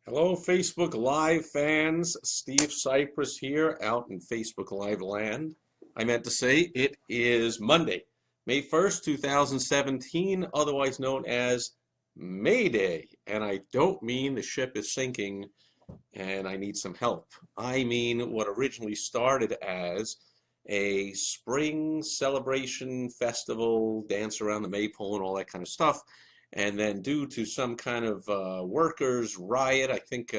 Hello, Facebook Live fans. Steve Sipress here out in Facebook Live land. I meant to say it is Monday, May 1st, 2017, otherwise known as May Day. And I don't mean the ship is sinking and I need some help. I mean what originally started as a spring celebration festival, dance around the maypole and all that kind of stuff. And then due to some kind of workers' riot, I think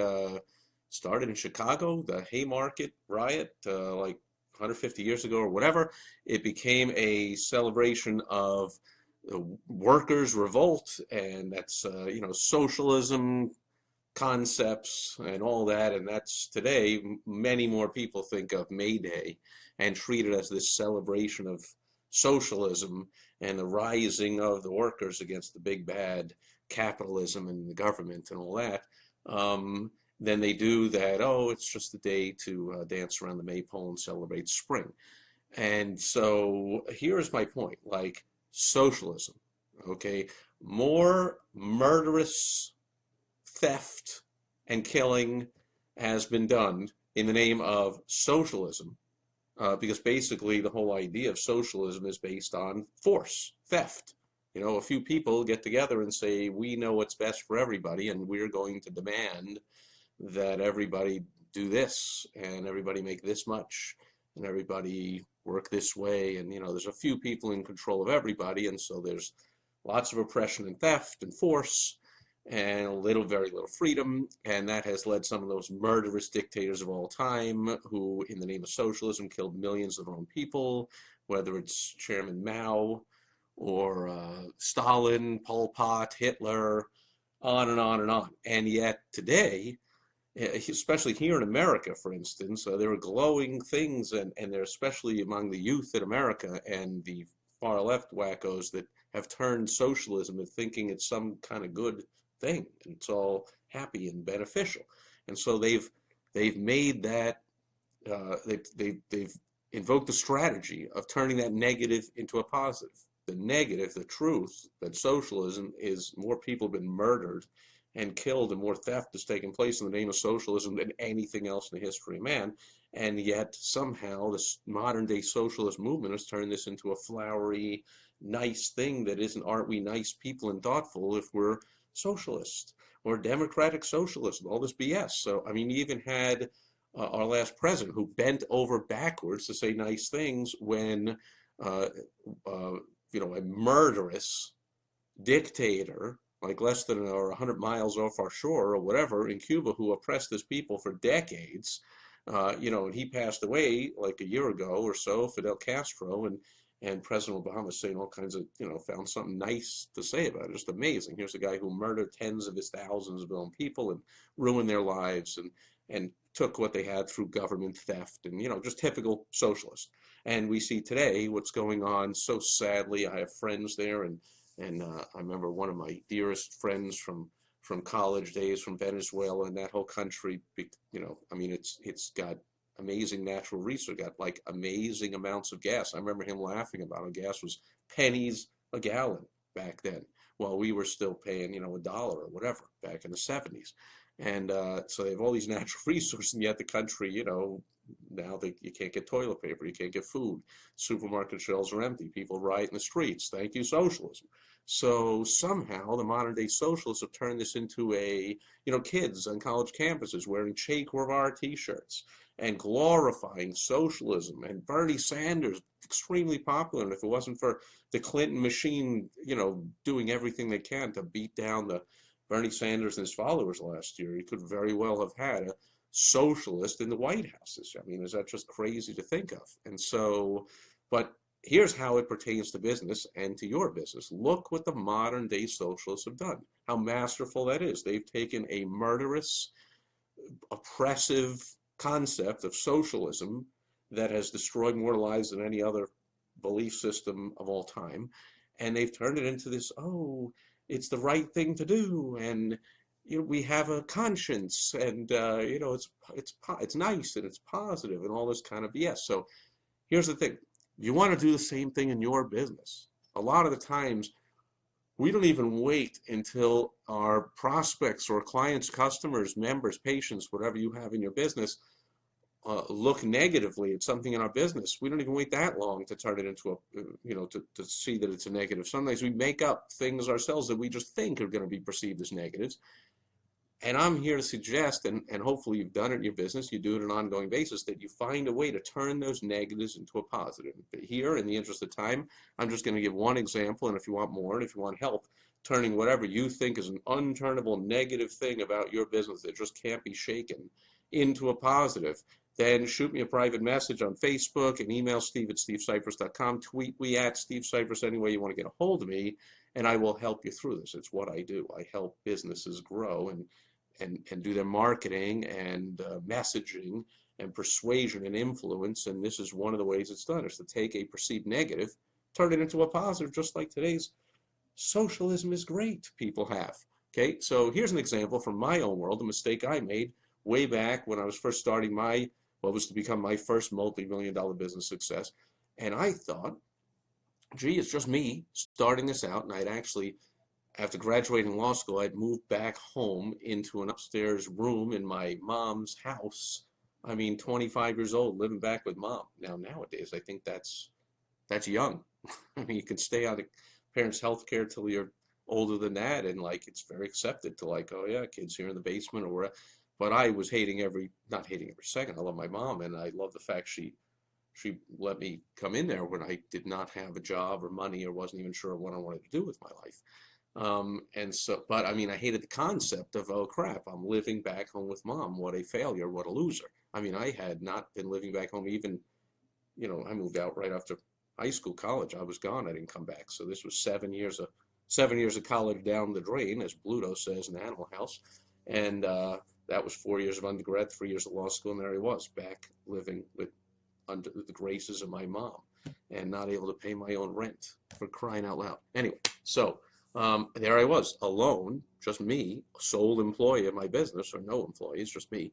started in Chicago, the Haymarket riot, like 150 years ago or whatever, it became a celebration of the workers' revolt, and that's socialism, concepts and all that, and that's today many more people think of May Day and treat it as this celebration of socialism and the rising of the workers against the big bad capitalism and the government and all that. Then they do that, oh, it's just a day to dance around the maypole and celebrate spring. And so here's my point, like socialism, okay, more murderous theft and killing has been done in the name of socialism, because basically the whole idea of socialism is based on force, theft. A few people get together and say, we know what's best for everybody, and we're going to demand that everybody do this, and everybody make this much, and everybody work this way. And, there's a few people in control of everybody, and so there's lots of oppression and theft and force and very little freedom. And that has led some of those murderous dictators of all time who, in the name of socialism, killed millions of their own people, whether it's Chairman Mao or Stalin, Pol Pot, Hitler, on and on and on. And yet today, especially here in America, for instance, there are glowing things, and they're especially among the youth in America and the far left wackos that have turned socialism and thinking it's some kind of good thing and it's all happy and beneficial. And so they've made that they've invoked the strategy of turning that negative into a positive. The negative, the truth that socialism is more people have been murdered and killed and more theft has taken place in the name of socialism than anything else in the history of man. And yet somehow this modern day socialist movement has turned this into a flowery, nice thing that isn't, aren't we nice people and thoughtful if we're socialist or democratic socialism, all this BS. So, I mean, you even had our last president who bent over backwards to say nice things when, uh, a murderous dictator like less than or 100 miles off our shore or whatever in Cuba who oppressed his people for decades. And he passed away like a year ago or so, Fidel Castro, and President Obama saying all kinds of, found something nice to say about it. Just amazing. Here's a guy who murdered tens of his thousands of his own people and ruined their lives and took what they had through government theft and, just typical socialist. And we see today what's going on so sadly. I have friends there, and I remember one of my dearest friends from college days from Venezuela, and that whole country, I mean, it's got amazing natural resources, got like amazing amounts of gas. I remember him laughing about it. Gas was pennies a gallon back then, while we were still paying, $1 or whatever back in the 70s. And so they have all these natural resources, and yet the country, now you can't get toilet paper, you can't get food, supermarket shelves are empty, people riot in the streets. Thank you, socialism. So somehow the modern day socialists have turned this into kids on college campuses wearing Che Guevara t-shirts and glorifying socialism. And Bernie Sanders, extremely popular. And if it wasn't for the Clinton machine, doing everything they can to beat down the Bernie Sanders and his followers last year, he could very well have had a socialist in the White Houses. I mean, is that just crazy to think of? And so, but here's how it pertains to business and to your business. Look what the modern day socialists have done, how masterful that is. They've taken a murderous, oppressive concept of socialism that has destroyed more lives than any other belief system of all time, and they've turned it into this, oh, it's the right thing to do, and we have a conscience, and it's nice and it's positive and all this kind of BS. So here's the thing: you want to do the same thing in your business. A lot of the times, We don't even wait until our prospects or clients, customers, members, patients, whatever you have in your business, look negatively at something in our business. We don't even wait that long to turn it into a, to see that it's a negative. Sometimes we make up things ourselves that we just think are going to be perceived as negatives. And I'm here to suggest, and hopefully you've done it in your business, you do it on an ongoing basis, that you find a way to turn those negatives into a positive. But here, in the interest of time, I'm just going to give one example, and if you want more, and if you want help, turning whatever you think is an unturnable negative thing about your business that just can't be shaken into a positive, then shoot me a private message on Facebook and email steve@stevesipress.com. Tweet me at Steve Sipress any way you want to get a hold of me, and I will help you through this. It's what I do. I help businesses grow and do their marketing and messaging and persuasion and influence. And this is one of the ways it's done, is to take a perceived negative, turn it into a positive, just like today's socialism is great people have. Okay, so here's an example from my own world, a mistake I made way back when I was first starting what was to become my first multi-million-dollar business success. And I thought, gee, it's just me starting this out. And I'd actually, after graduating law school, I'd moved back home into an upstairs room in my mom's house. I mean, 25 years old, living back with mom. Now, nowadays, I think that's young. I mean, you can stay out of parents' health care till you're older than that, and like it's very accepted to like, oh yeah, kids here in the basement or wherever. But I was not hating every second. I love my mom, and I love the fact she let me come in there when I did not have a job or money or wasn't even sure what I wanted to do with my life. And so, but I mean, I hated the concept of, oh crap, I'm living back home with mom. What a failure, what a loser. I mean, I had not been living back home even, I moved out right after high school, college. I was gone. I didn't come back. So this was 7 years of college down the drain, as Bluto says in Animal House. And that was 4 years of undergrad, 3 years of law school, and there I was back living under the graces of my mom and not able to pay my own rent, for crying out loud. Anyway, so there I was, alone, just me, sole employee of my business, or no employees, just me.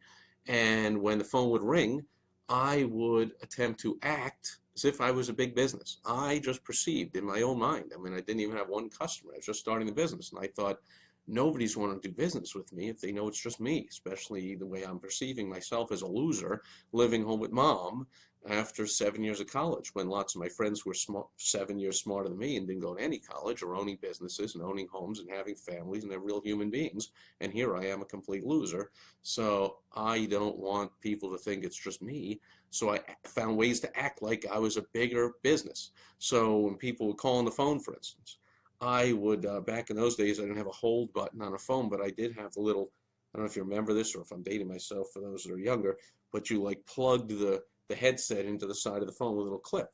And when the phone would ring, I would attempt to act as if I was a big business. I just perceived in my own mind. I mean, I didn't even have one customer. I was just starting the business. And I thought, nobody's going to do business with me if they know it's just me, especially the way I'm perceiving myself as a loser, living home with mom after 7 years of college, when lots of my friends were 7 years smarter than me and didn't go to any college, or owning businesses and owning homes and having families, and they're real human beings. And here I am, a complete loser. So I don't want people to think it's just me. So I found ways to act like I was a bigger business. So when people would call on the phone, for instance, I would, back in those days, I didn't have a hold button on a phone, but I did have the little, I don't know if you remember this or if I'm dating myself for those that are younger, but you like plugged the headset into the side of the phone with a little clip.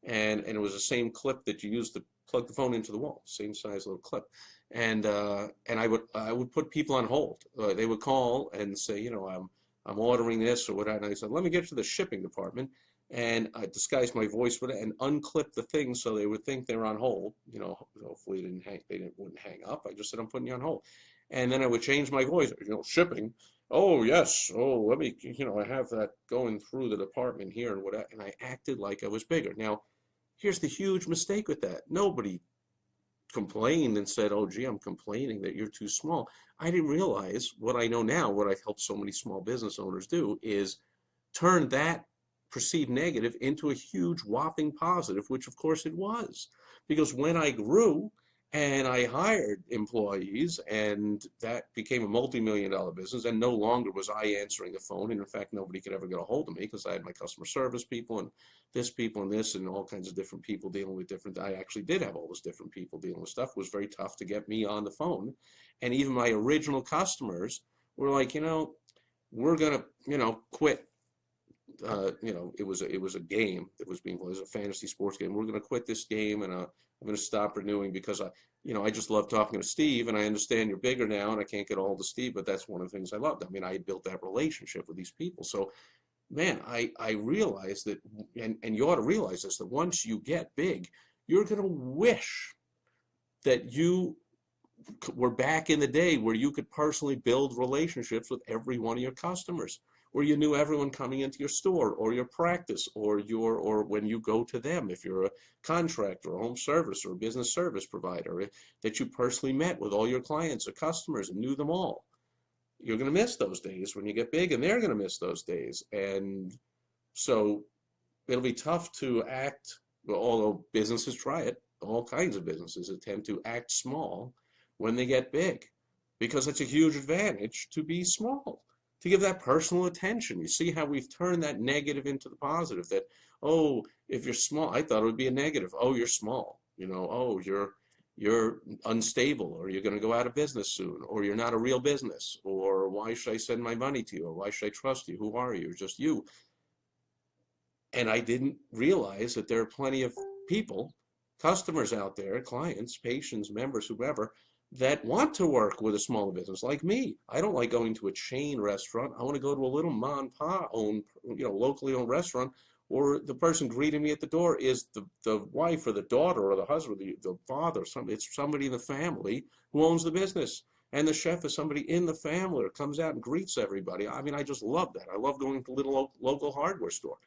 And it was the same clip that you used to plug the phone into the wall, same size little clip. And I would put people on hold. They would call and say, I'm ordering this or whatever. And I said, let me get to the shipping department. And I disguised my voice with it and unclipped the thing so they would think they're on hold. Hopefully they wouldn't hang up. I just said, I'm putting you on hold. And then I would change my voice, shipping. Oh, yes. Oh, let me, I have that going through the department here and whatever. And I acted like I was bigger. Now, here's the huge mistake with that. Nobody complained and said, oh, gee, I'm complaining that you're too small. I didn't realize what I know now, what I've helped so many small business owners do, is turn that perceived negative into a huge whopping positive, which of course it was. Because when I grew and I hired employees, and that became a multi-million-dollar business, and no longer was I answering the phone. And in fact, nobody could ever get a hold of me because I had my customer service people and this and all kinds of different people dealing with different. I actually did have all those different people dealing with stuff. It was very tough to get me on the phone. And even my original customers were like, we're going to, quit. It was a game that was being played. It was a fantasy sports game. We're going to quit this game, and I'm going to stop renewing because I just love talking to Steve, and I understand you're bigger now, and I can't get a hold of Steve, but that's one of the things I loved. I mean, I had built that relationship with these people. So, man, I realized that, and you ought to realize this, that once you get big, you're going to wish that you were back in the day where you could personally build relationships with every one of your customers. or you knew everyone coming into your store or your practice or when you go to them, if you're a contractor, a home service, or a business service provider, that you personally met with all your clients or customers and knew them all. You're going to miss those days when you get big, and they're going to miss those days. And so it'll be tough to act, well, although businesses try it, all kinds of businesses attempt to act small when they get big, because it's a huge advantage to be small, to give that personal attention. You see how we've turned that negative into the positive, that, oh, if you're small, I thought it would be a negative. Oh, you're small. Oh, you're unstable, or you're going to go out of business soon, or you're not a real business, or why should I send my money to you, or why should I trust you? Who are you? You're just you. And I didn't realize that there are plenty of people, customers out there, clients, patients, members, whoever, that want to work with a smaller business like me. I don't like going to a chain restaurant. I want to go to a little mom and pop owned, locally owned restaurant, or the person greeting me at the door is the wife or the daughter or the husband, the father, it's somebody in the family who owns the business. And the chef is somebody in the family that comes out and greets everybody. I mean, I just love that. I love going to a little local hardware store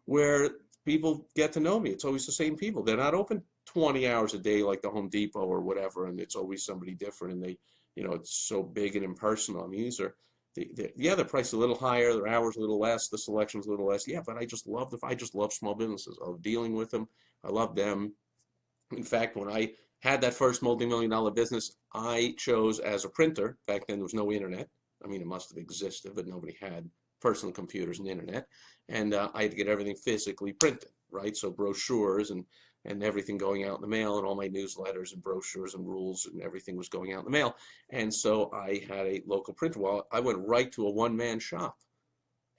where people get to know me. It's always the same people. They're not open 20 hours a day like the Home Depot or whatever, and it's always somebody different, and they, it's so big and impersonal. I mean, these are, yeah, the price is a little higher, their hours a little less, the selection's a little less. Yeah, but I just love small businesses. I love dealing with them. I love them. In fact, when I had that first multi-million-dollar business, I chose as a printer. Back then, there was no internet. I mean, it must have existed, but nobody had personal computers and internet. And I had to get everything physically printed, right? So brochures and everything going out in the mail, and all my newsletters and brochures and rules and everything was going out in the mail. And so I had a local printer. Well, I went right to a one-man shop,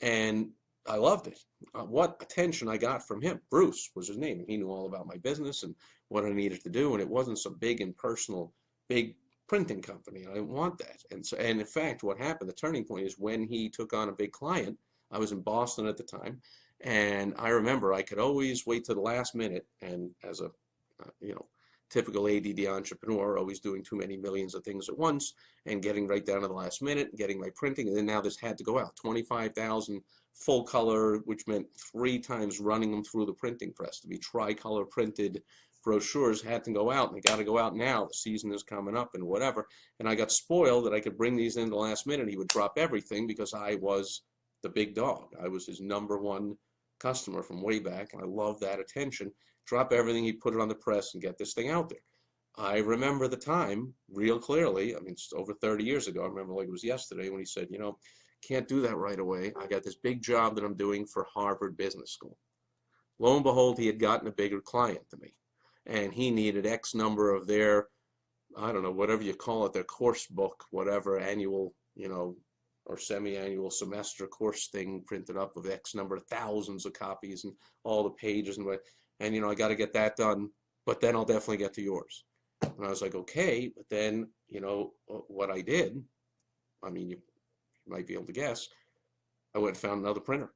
and I loved it. What attention I got from him. Bruce was his name. He knew all about my business and what I needed to do, and it wasn't some big impersonal, big printing company. I didn't want that. And in fact, what happened, the turning point is when he took on a big client. I was in Boston at the time, and I remember I could always wait to the last minute, and as a typical ADD entrepreneur, always doing too many millions of things at once and getting right down to the last minute, getting my printing, and then now this had to go out. 25,000 full color, which meant 3 times running them through the printing press to be tricolor printed brochures had to go out, and they got to go out now. The season is coming up and whatever. And I got spoiled that I could bring these in the last minute. He would drop everything because I was the big dog. I was his #1 customer from way back, and I love that attention. Drop everything, he'd put it on the press and get this thing out there. I remember the time real clearly. I mean, it's over 30 years ago. I remember like it was yesterday when he said, can't do that right away. I got this big job that I'm doing for Harvard Business School. Lo and behold, he had gotten a bigger client than me, and he needed X number of their, I don't know, whatever you call it, their course book, whatever, annual, or semi-annual semester course thing printed up of X number of thousands of copies and all the pages and what, and I got to get that done, but then I'll definitely get to yours. And I was like, okay, but then, what I did, I mean, you might be able to guess, I went and found another printer.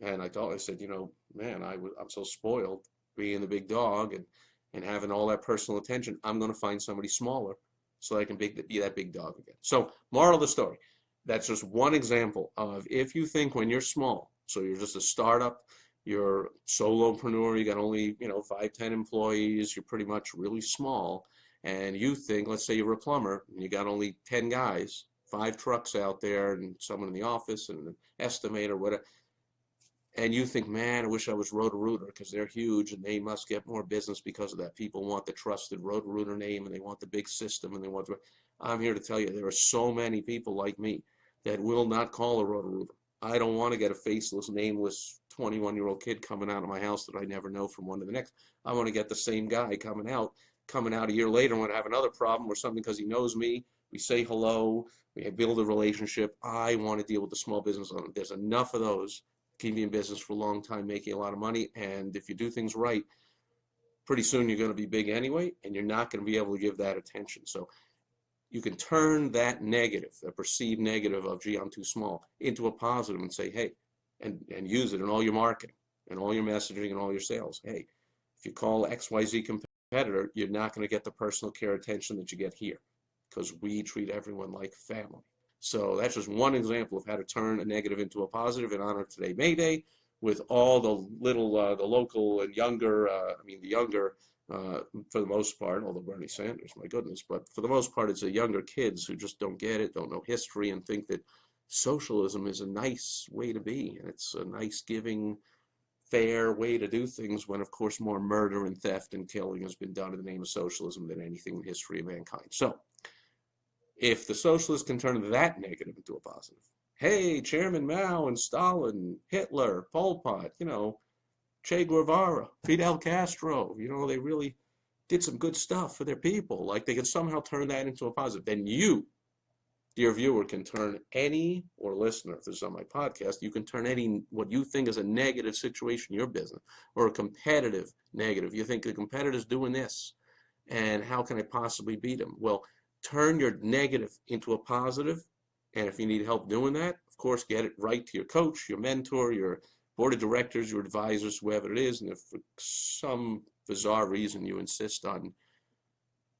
And I said, man, I'm so spoiled being the big dog and having all that personal attention. I'm going to find somebody smaller so I can be that big dog again. So, moral of the story, that's just one example of, if you think when you're small, so you're just a startup, you're a solopreneur, you got only 5, 10 employees, you're pretty much really small, and you think, let's say you're a plumber and you got only 10 guys, 5 trucks out there and someone in the office and an estimator, whatever, and you think, man, I wish I was Roto-Rooter because they're huge and they must get more business because of that. People want the trusted Roto-Rooter name and they want the big system and they want to. I'm here to tell you, there are so many people like me that will not call a Roto-Rooter. I don't want to get a faceless, nameless 21-year-old kid coming out of my house that I never know from one to the next. I want to get the same guy coming out a year later and want to have another problem or something because he knows me. We say hello, we build a relationship. I want to deal with the small business owner. There's enough of those. Keep you in business for a long time, making a lot of money, and if you do things right, pretty soon you're going to be big anyway, and you're not going to be able to give that attention. So you can turn that negative, the perceived negative of, gee, I'm too small, into a positive and say, hey, and use it in all your marketing and all your messaging and all your sales. Hey, if you call XYZ competitor, you're not going to get the personal care attention that you get here because we treat everyone like family. So that's just one example of how to turn a negative into a positive in honor of today, May Day, with all the little, the local and younger, the younger, for the most part, although Bernie Sanders, my goodness, but for the most part, it's the younger kids who just don't get it, don't know history, and think that socialism is a nice way to be. And it's a nice, giving, fair way to do things when, of course, more murder and theft and killing has been done in the name of socialism than anything in the history of mankind. So, if the socialists can turn that negative into a positive, hey, Chairman Mao and Stalin, Hitler, Pol Pot, Che Guevara, Fidel Castro, they really did some good stuff for their people. Like they can somehow turn that into a positive. Then you, dear viewer, can turn any, or listener, if this is on my podcast, you can turn any, what you think is a negative situation in your business, or a competitive negative. You think the competitor's doing this, and how can I possibly beat him? Well, turn your negative into a positive, and if you need help doing that, of course, get it right to your coach, your mentor, your board of directors, your advisors, whoever it is. And if for some bizarre reason you insist on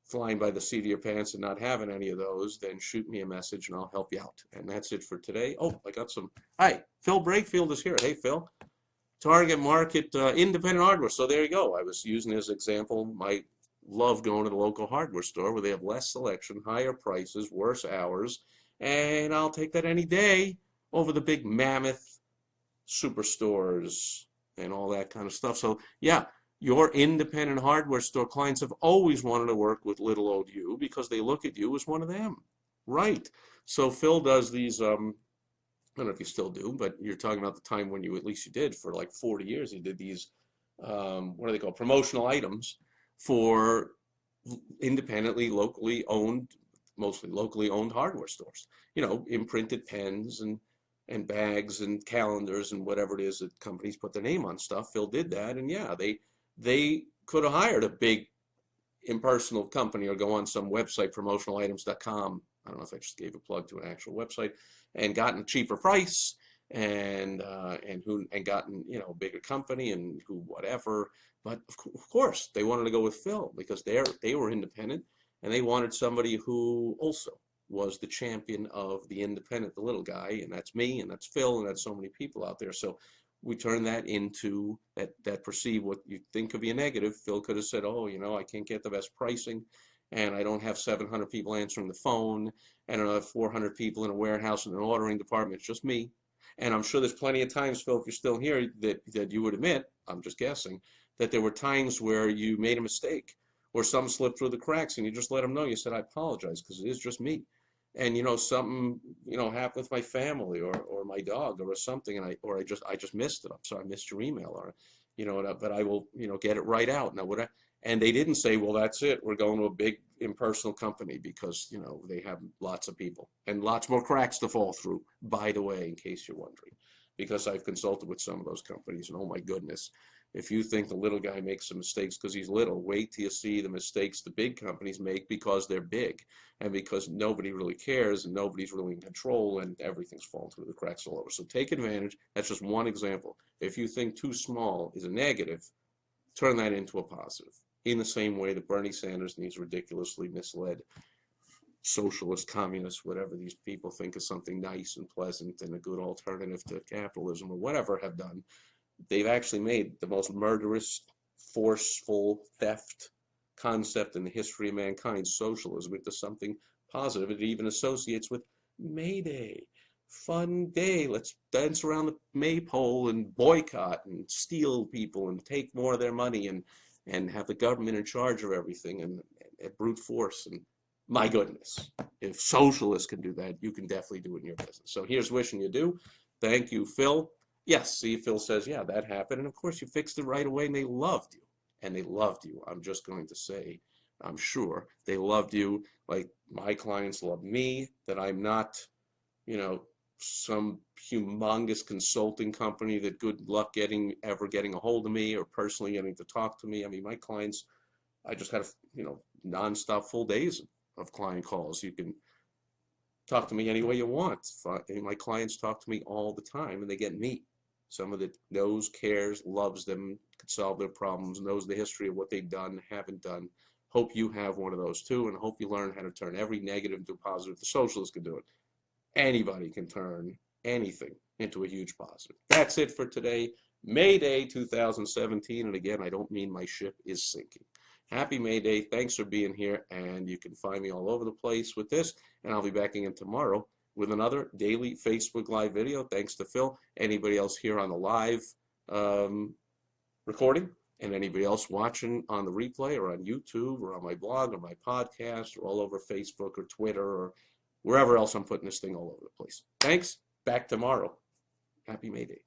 flying by the seat of your pants and not having any of those, then shoot me a message and I'll help you out. And that's it for today. Oh, I got some. Hi, Phil Brakefield is here. Hey, Phil. Target market, independent hardware. So there you go. I was using as example my love going to the local hardware store where they have less selection, higher prices, worse hours, and I'll take that any day over the big mammoth superstores and all that kind of stuff. So yeah, your independent hardware store clients have always wanted to work with little old you because they look at you as one of them. Right. So Phil does these, I don't know if you still do, but you're talking about the time when at least you did for like 40 years, you did these, what are they called, promotional items for independently, locally owned, mostly locally owned hardware stores. Imprinted pens and bags and calendars and whatever it is that companies put their name on stuff. Phil did that, and yeah, they could have hired a big impersonal company or go on some website, promotionalitems.com. I don't know if I just gave a plug to an actual website, and gotten a cheaper price and gotten a bigger company and who whatever. But of course they wanted to go with Phil because they were independent and they wanted somebody who also was the champion of the independent, the little guy, and that's me and that's Phil and that's so many people out there. So we turn that into that perceive what you think could be a negative. Phil could have said, oh, I can't get the best pricing, and I don't have 700 people answering the phone, and I don't have 400 people in a warehouse in an ordering department. It's just me. And I'm sure there's plenty of times, Phil, if you're still here, that you would admit, I'm just guessing, that there were times where you made a mistake or something slipped through the cracks, and you just let them know. You said, I apologize because it is just me. And something happened with my family or my dog or something, and I just missed it. I'm sorry, I missed your email, or but I will get it right out. Now and they didn't say, well, that's it, we're going to a big impersonal company because they have lots of people and lots more cracks to fall through, by the way, in case you're wondering, because I've consulted with some of those companies, and oh my goodness, if you think the little guy makes some mistakes because he's little, wait till you see the mistakes the big companies make because they're big and because nobody really cares and nobody's really in control and everything's falling through the cracks all over. So take advantage. That's just one example. If you think too small is a negative, turn that into a positive. In the same way that Bernie Sanders and these ridiculously misled socialist, communist, whatever these people think is something nice and pleasant and a good alternative to capitalism or whatever have done, they've actually made the most murderous, forceful theft concept in the history of mankind, socialism, into something positive. It even associates with May Day. Fun day. Let's dance around the maypole and boycott and steal people and take more of their money and have the government in charge of everything and brute force. And my goodness, if socialists can do that, you can definitely do it in your business. So here's wishing you do. Thank you, Phil. Yes, see, Phil says, yeah, that happened. And of course, you fixed it right away and they loved you. And they loved you. I'm just going to say, I'm sure they loved you like my clients love me, that I'm not, some humongous consulting company that good luck ever getting a hold of me or personally getting to talk to me. I mean, my clients, I just had, nonstop full days of client calls. You can talk to me any way you want. My clients talk to me all the time and they get me. Someone that knows, cares, loves them, can solve their problems, knows the history of what they've done, haven't done. Hope you have one of those too, and hope you learn how to turn every negative into a positive. The socialists can do it. Anybody can turn anything into a huge positive. That's it for today. May Day 2017. And again, I don't mean my ship is sinking. Happy May Day. Thanks for being here. And you can find me all over the place with this. And I'll be back again tomorrow with another daily Facebook Live video. Thanks to Phil. Anybody else here on the live recording, and anybody else watching on the replay or on YouTube or on my blog or my podcast or all over Facebook or Twitter or wherever else I'm putting this thing all over the place. Thanks. Back tomorrow. Happy May Day.